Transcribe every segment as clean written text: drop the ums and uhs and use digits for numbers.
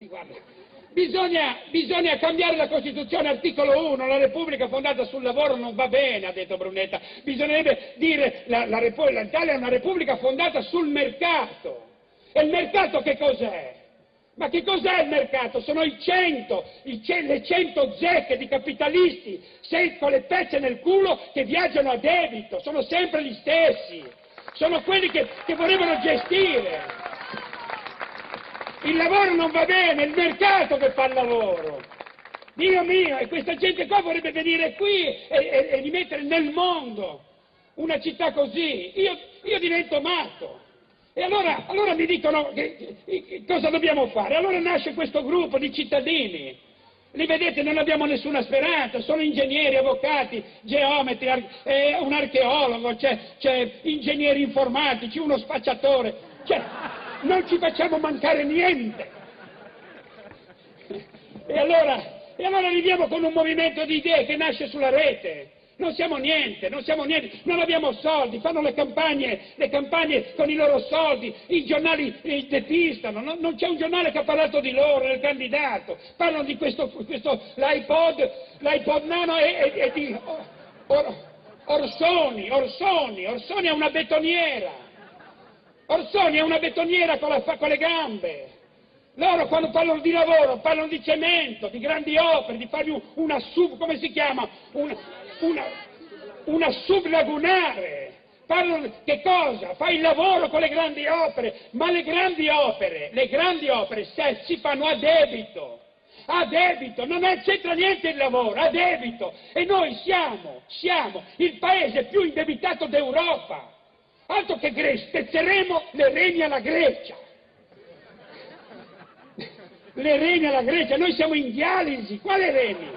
Guarda, bisogna cambiare la Costituzione, articolo 1, la Repubblica fondata sul lavoro non va bene, ha detto Brunetta, bisognerebbe dire l'Italia è una Repubblica fondata sul mercato. E il mercato che cos'è? Ma che cos'è il mercato? Sono le 100 zecche di capitalisti con le pezze nel culo che viaggiano a debito, sono sempre gli stessi, sono quelli che volevano gestire. Il lavoro non va bene, è il mercato che fa il lavoro. Dio mio, e questa gente qua vorrebbe venire qui e rimettere nel mondo una città così. Io divento matto. E allora mi dicono cosa dobbiamo fare? Allora nasce questo gruppo di cittadini. Li vedete, non abbiamo nessuna speranza, sono ingegneri, avvocati, geometri, un archeologo, c'è ingegneri informatici, uno spacciatore. Non ci facciamo mancare niente. E allora viviamo con un movimento di idee che nasce sulla rete. Non siamo niente, non abbiamo soldi, fanno le campagne con i loro soldi, i giornali depistano, non c'è un giornale che ha parlato di loro, del candidato, parlano di questo l'iPod Nano e di Orsoni è una betoniera. Orsoni è una betoniera con le gambe. Loro quando parlano di lavoro parlano di cemento, di grandi opere, di fargli una come si chiama? Una sublagunare. Parlano che cosa? Fai il lavoro con le grandi opere, ma le grandi opere si fanno a debito. A debito, non c'entra niente il lavoro, a debito. E noi siamo il paese più indebitato d'Europa. Altro che Grecia, spezzeremo le reni alla Grecia. Le reni alla Grecia, noi siamo in dialisi, quale reni?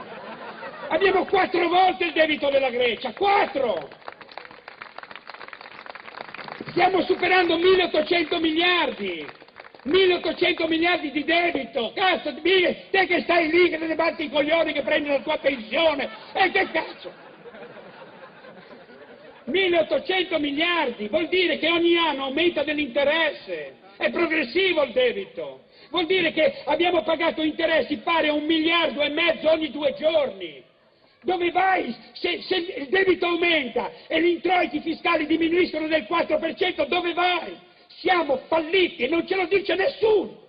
Abbiamo 4 volte il debito della Grecia, 4! Stiamo superando 1800 miliardi! 1800 miliardi di debito! Cazzo, te che stai lì, che te ne batti i coglioni, che prendi la tua pensione! E che cazzo! 1800 miliardi, vuol dire che ogni anno aumenta dell'interesse, è progressivo il debito, vuol dire che abbiamo pagato interessi pari a 1,5 miliardi ogni 2 giorni. Dove vai? Se il debito aumenta e gli introiti fiscali diminuiscono del 4%, dove vai? Siamo falliti e non ce lo dice nessuno.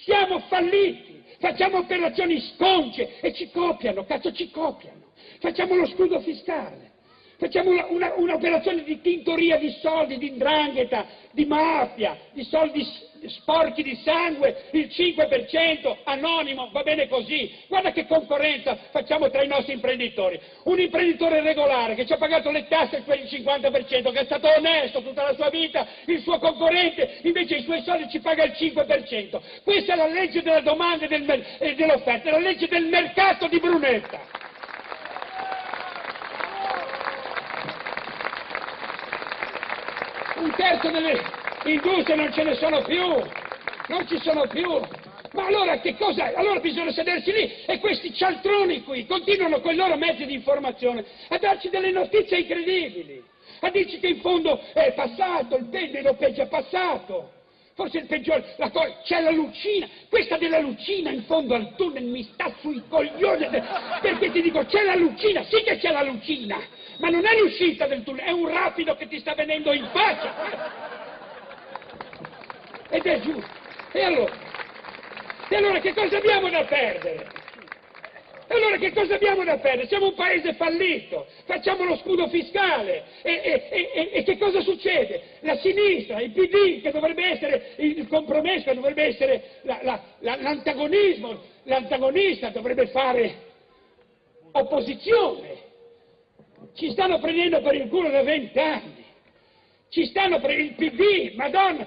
Siamo falliti, facciamo operazioni sconce e ci copiano, cazzo ci copiano. Facciamo lo scudo fiscale. Facciamo un'operazione di tintoria di soldi, di 'ndrangheta, di mafia, di soldi sporchi di sangue, il 5%, anonimo, va bene così. Guarda che concorrenza facciamo tra i nostri imprenditori. Un imprenditore regolare che ci ha pagato le tasse per il 50%, che è stato onesto tutta la sua vita, il suo concorrente invece i suoi soldi ci paga il 5%. Questa è la legge della domanda e dell'offerta, è la legge del mercato di Brunetta. Un terzo delle industrie non ce ne sono più, non ci sono più. Ma allora che cosa? Allora bisogna sedersi lì e questi cialtroni qui continuano con i loro mezzi di informazione a darci delle notizie incredibili, a dirci che in fondo è passato, il peggio è passato. Forse il peggiore, c'è la lucina, questa della lucina in fondo al tunnel mi sta sui coglioni, perché ti dico c'è la lucina, sì che c'è la lucina, ma non è l'uscita del tunnel, è un rapido che ti sta venendo in faccia. Ed è giusto. E allora che cosa abbiamo da perdere? Siamo un paese fallito, facciamo lo scudo fiscale e che cosa succede? La sinistra, il PD, che dovrebbe essere il compromesso, che dovrebbe essere l'antagonismo, l'antagonista dovrebbe fare opposizione. Ci stanno prendendo per il culo da 20 anni. Il PD, madonna,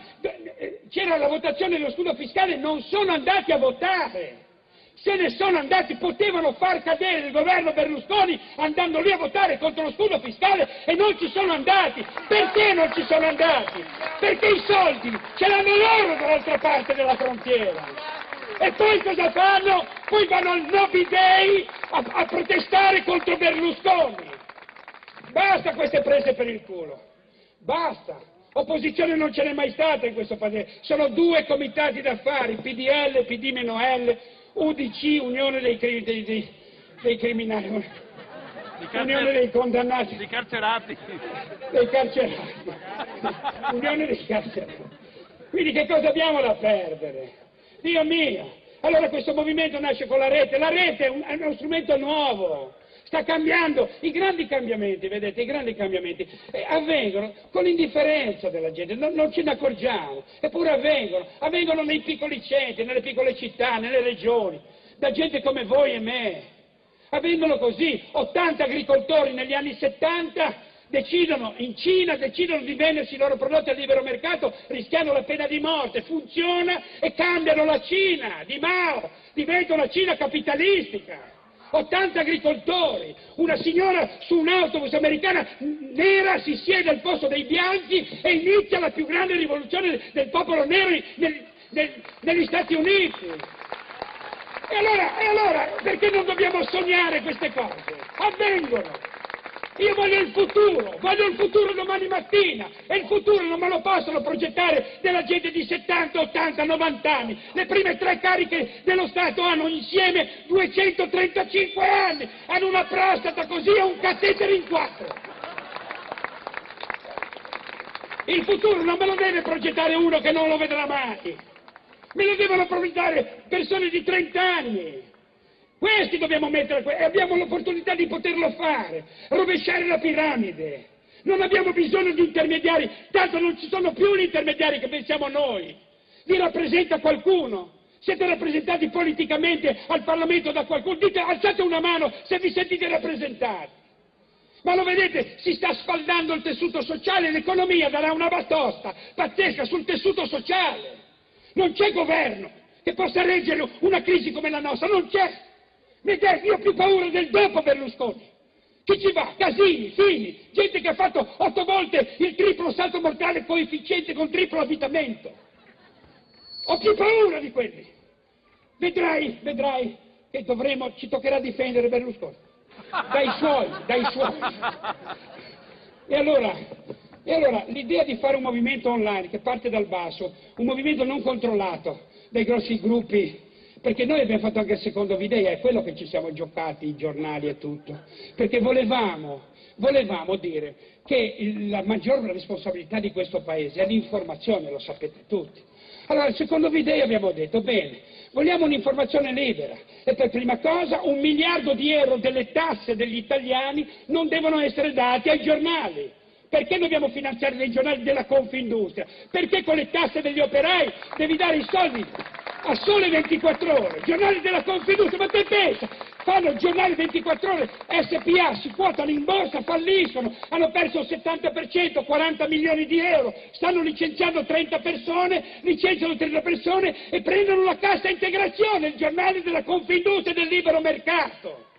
c'era la votazione dello scudo fiscale, non sono andati a votare. Se ne sono andati, potevano far cadere il governo Berlusconi andando lì a votare contro lo scudo fiscale e non ci sono andati. Perché non ci sono andati? Perché i soldi ce l'hanno loro dall'altra parte della frontiera. E poi cosa fanno? Poi vanno al Nobi Day a protestare contro Berlusconi. Basta queste prese per il culo. Basta. Opposizione non ce n'è mai stata in questo paese, sono due comitati d'affari, PDL, PD-L, UDC, Unione dei criminali, Unione dei condannati, dei carcerati, Unione dei carcerati. Quindi che cosa abbiamo da perdere? Dio mio! Allora questo movimento nasce con la rete è uno strumento nuovo, sta cambiando, i grandi cambiamenti, vedete, avvengono con l'indifferenza della gente, non ce ne accorgiamo, eppure avvengono nei piccoli centri, nelle piccole città, nelle regioni, da gente come voi e me, avvengono così, 80 agricoltori negli anni 70 in Cina decidono di vendersi i loro prodotti al libero mercato, rischiando la pena di morte, funziona e cambiano la Cina di Mao, diventa una Cina capitalistica. 80 agricoltori, una signora su un autobus americana nera si siede al posto dei bianchi e inizia la più grande rivoluzione del popolo nero negli Stati Uniti. E allora, perché non dobbiamo sognare queste cose? Avvengono. Io voglio il futuro domani mattina, e il futuro non me lo possono progettare della gente di 70, 80, 90 anni. Le prime 3 cariche dello Stato hanno insieme 235 anni, hanno una prostata così e un catetere in 4. Il futuro non me lo deve progettare uno che non lo vedrà mai, me lo devono progettare persone di 30 anni. Questi dobbiamo mettere, e abbiamo l'opportunità di poterlo fare, rovesciare la piramide. Non abbiamo bisogno di intermediari, tanto non ci sono più gli intermediari che pensiamo noi. Vi rappresenta qualcuno? Siete rappresentati politicamente al Parlamento da qualcuno? Dite, alzate una mano se vi sentite rappresentati. Ma lo vedete, si sta sfaldando il tessuto sociale, l'economia darà una batosta pazzesca sul tessuto sociale. Non c'è governo che possa reggere una crisi come la nostra, non c'è. Io ho più paura del dopo Berlusconi. Chi ci va? Casini, Fini, gente che ha fatto 8 volte il triplo salto mortale coefficiente con triplo avvitamento. Ho più paura di quelli. Vedrai che ci toccherà difendere Berlusconi. Dai suoi. E allora l'idea di fare un movimento online che parte dal basso, un movimento non controllato dai grossi gruppi, perché noi abbiamo fatto anche il secondo video, è quello che ci siamo giocati, i giornali e tutto, perché volevamo dire che la maggior responsabilità di questo Paese è l'informazione, lo sapete tutti. Allora, il secondo video abbiamo detto, bene, vogliamo un'informazione libera, e per prima cosa 1 miliardo di euro delle tasse degli italiani non devono essere dati ai giornali. Perché dobbiamo finanziare dei giornali della Confindustria? Perché con le tasse degli operai devi dare i soldi a Sole 24 Ore, giornali della Confindustria, ma te pensa, fanno giornali 24 ore, SPA, si quotano in borsa, falliscono, hanno perso il 70%, 40 milioni di euro, stanno licenziando 30 persone, licenziano 30 persone e prendono la cassa integrazione, il giornale della Confindustria e del libero mercato.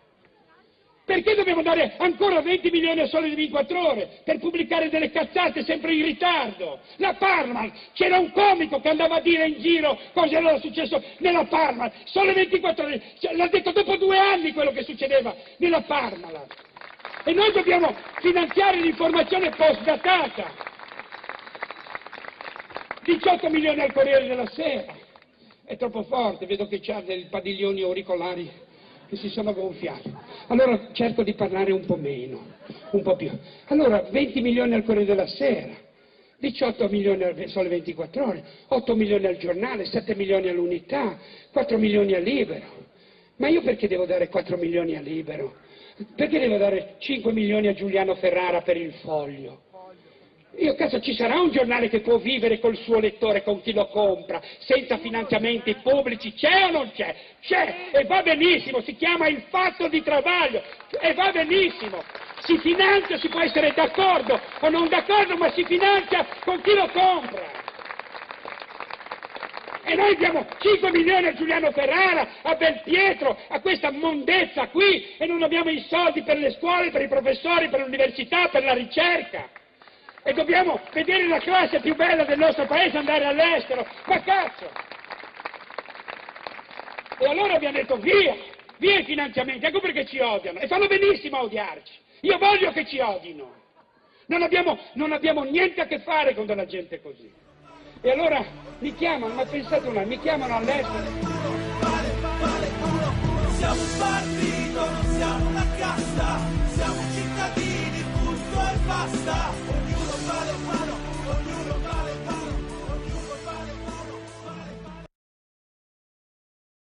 Perché dobbiamo dare ancora 20 milioni a Sole 24 Ore per pubblicare delle cazzate sempre in ritardo? La Parmalat, c'era un comico che andava a dire in giro cosa era successo nella Parmalat, Sole 24 Ore, l'ha detto dopo 2 anni quello che succedeva nella Parmalat. E noi dobbiamo finanziare l'informazione post-datata. 18 milioni al Corriere della Sera, è troppo forte, vedo che c'ha dei padiglioni auricolari che si sono gonfiati. Allora cerco di parlare un po' meno, un po' più. Allora 20 milioni al Corriere della Sera, 18 milioni al Sole 24 Ore, 8 milioni al Giornale, 7 milioni all'Unità, 4 milioni al Libero. Ma io perché devo dare 4 milioni al Libero? Perché devo dare 5 milioni a Giuliano Ferrara per il Foglio? Io cazzo, ci sarà un giornale che può vivere col suo lettore, con chi lo compra, senza finanziamenti pubblici? C'è o non c'è? C'è, e va benissimo, si chiama Il Fatto di Travaglio, e va benissimo. Si finanzia, si può essere d'accordo o non d'accordo, ma si finanzia con chi lo compra. E noi diamo 5 milioni a Giuliano Ferrara, a Belpietro, a questa mondezza qui, e non abbiamo i soldi per le scuole, per i professori, per l'università, per la ricerca. E dobbiamo vedere la classe più bella del nostro paese andare all'estero. Ma cazzo! E allora abbiamo detto via i finanziamenti, ecco perché ci odiano. E fanno benissimo a odiarci. Io voglio che ci odino. Non abbiamo niente a che fare con della gente così. E allora mi chiamano, ma pensate una, mi chiamano all'estero. Siamo un partito, non siamo una casta.